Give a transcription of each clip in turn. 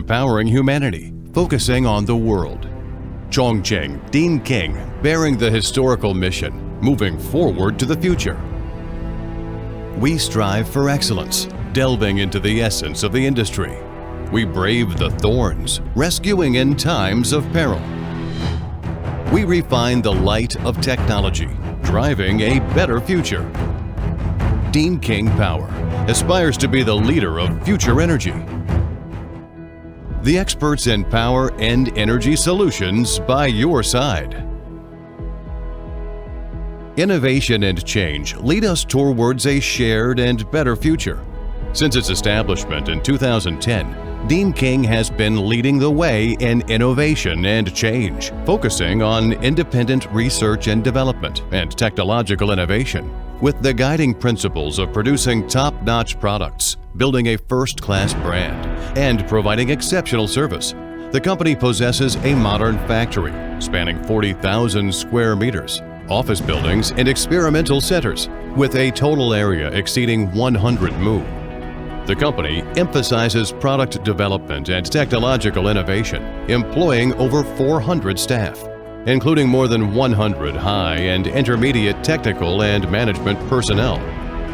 empowering humanity, focusing on the world. Chongqing Dinking, bearing the historical mission, moving forward to the future. We strive for excellence, delving into the essence of the industry. We brave the thorns, rescuing in times of peril. We refine the light of technology, driving a better future. Dinking Power aspires to be the leader of future energy. The experts in power and energy solutions by your side. Innovation and change lead us towards a shared and better future. Since its establishment in 2010, Dinking has been leading the way in innovation and change, focusing on independent research and development and technological innovation, with the guiding principles of producing top-notch products, building a first-class brand, and providing exceptional service. The company possesses a modern factory spanning 40,000 square meters, office buildings and experimental centers, with a total area exceeding 100 mu. The company emphasizes product development and technological innovation, employing over 400 staff, including more than 100 high and intermediate technical and management personnel,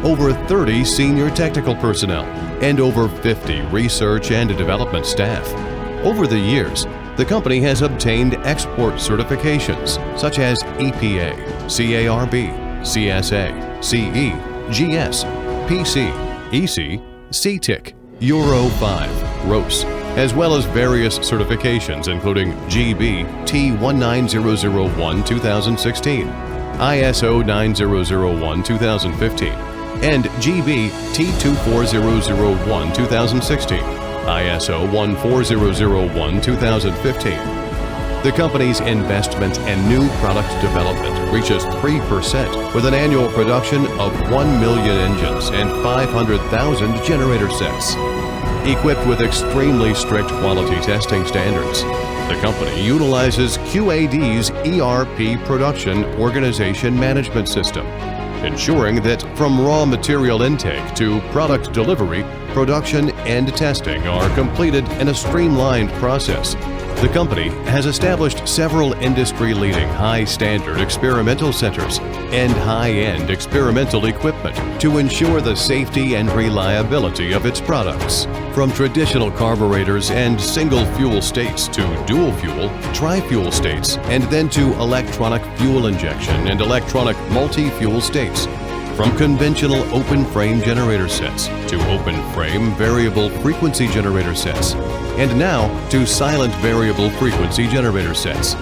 over 30 senior technical personnel, and over 50 research and development staff. Over the years, the company has obtained export certifications such as EPA, CARB, CSA, CE, GS, PC, EC, CTIC, Euro 5, ROS, as well as various certifications including GB T19001 2016, ISO 9001 2015, and GB T24001 2016, ISO 14001 2015. The company's investment in new product development reaches 3% with an annual production of 1 million engines and 500,000 generator sets. Equipped with extremely strict quality testing standards, the company utilizes QAD's ERP Production Organization Management System, ensuring that from raw material intake to product delivery, production and testing are completed in a streamlined process. The company has established several industry-leading high-standard experimental centers and high-end experimental equipment to ensure the safety and reliability of its products. From traditional carburetors and single-fuel states to dual-fuel, tri-fuel states, and then to electronic fuel injection and electronic multi-fuel states. From conventional open-frame generator sets to open-frame variable frequency generator sets, and now to silent variable frequency generator sets.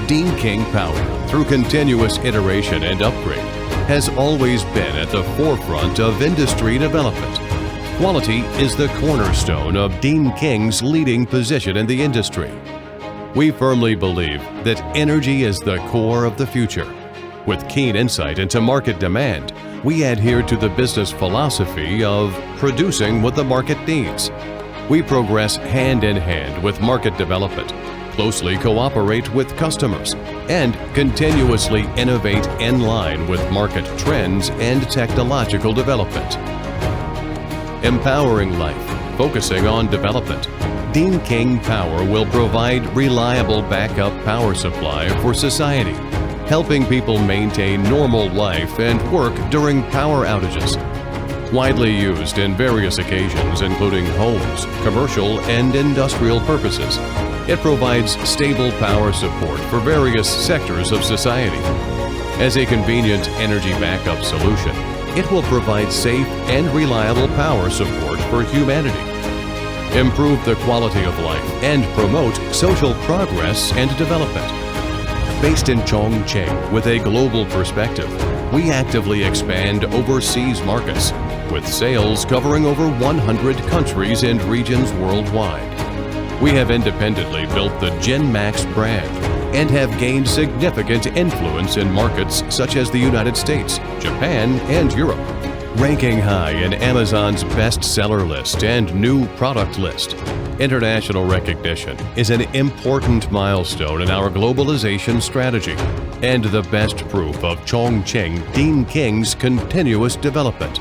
Dinking Power, through continuous iteration and upgrade, has always been at the forefront of industry development. Quality is the cornerstone of Dinking's leading position in the industry. We firmly believe that energy is the core of the future. With keen insight into market demand, we adhere to the business philosophy of producing what the market needs. We progress hand in hand with market development, closely cooperate with customers, and continuously innovate in line with market trends and technological development. Empowering life, focusing on development, Dinking Power will provide reliable backup power supply for society, helping people maintain normal life and work during power outages. Widely used in various occasions, including homes, commercial, and industrial purposes, it provides stable power support for various sectors of society. As a convenient energy backup solution, it will provide safe and reliable power support for humanity, improve the quality of life, and promote social progress and development. Based in Chongqing with a global perspective, we actively expand overseas markets, with sales covering over 100 countries and regions worldwide. We have independently built the GenMax brand and have gained significant influence in markets such as the United States, Japan, and Europe, ranking high in Amazon's bestseller list and new product list. International recognition is an important milestone in our globalization strategy and the best proof of Chongqing Dinking's continuous development.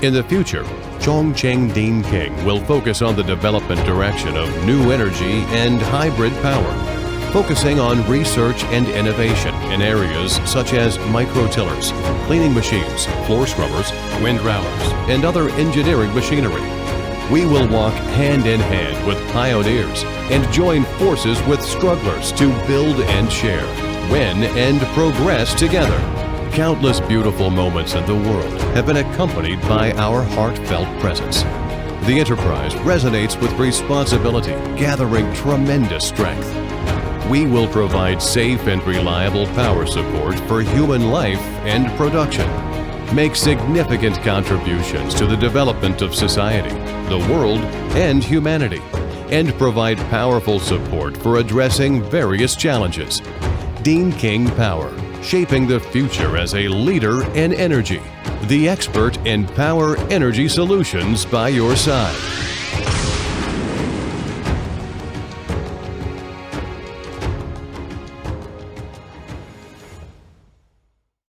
In the future, Chongqing Dinking will focus on the development direction of new energy and hybrid power, focusing on research and innovation in areas such as microtillers, cleaning machines, floor scrubbers, wind routers, and other engineering machinery. We will walk hand in hand with pioneers and join forces with strugglers to build and share, win and progress together. Countless beautiful moments in the world have been accompanied by our heartfelt presence. The enterprise resonates with responsibility, gathering tremendous strength. We will provide safe and reliable power support for human life and production, make significant contributions to the development of society, the world, and humanity, and provide powerful support for addressing various challenges. Dinking Power, shaping the future as a leader in energy, the expert in power energy solutions by your side.